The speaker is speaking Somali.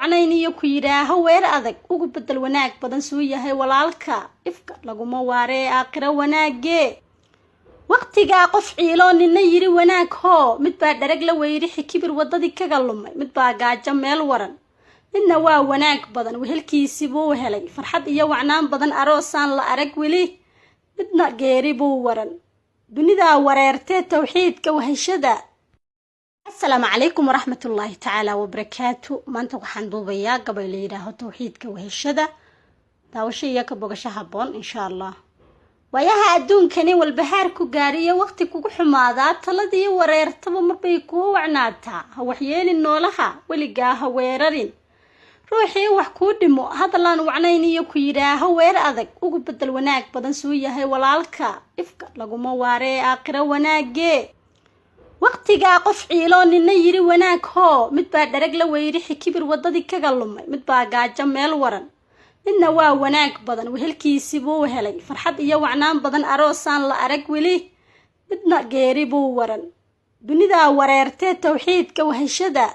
wacnayn iyo ku yiraaho weer adag ugu bedel wanaag badan soo yahay walaalka ifka laguma waaree aakhira wanaagge waqtiga qof ciilo nina yiri wanaag hoo mid baa dharag la weyrixi kibir wadadii kaga lumay mid baa gaajo meel waran midna waa wanaag badan wehelkiisii buu helay farxad iyo wacnaan badan aroosaan la arag weli midna geeri buu waran dunida wareertee tawxiidka wahashada. السلام عليكم ورحمة الله تعالى وبركاته ما أنتوا حندوبة يا قبل يراهو توحيدك وهالشدة داوشي ياك بوغشها بون إن شاء الله وياها أدون كني والبحار كوغارية وقت كوكو حماضات تلدي وريرتبو مربيكو وعناتها هو حيين النولها ولقاها ويررين روحي وحكو دمو هذا اللان وعنيني يكو يراهو وير أذك وقو بدل وناك بدن سوية هاي والالكا إفكا لقو مواري آقرا وناقي waqtiga qof ciilo nina yiri wanaag hoo mid baa dharag la weyrixi kibir wadadii kaga lumay mid baa gaajo meel waran midna waa wanaag badan wehelkiisii buu helay farxad iyo wacnaan badan aroosaan la arag weli midna geeri buu waran dunida wareertee tawxiidka wahashada.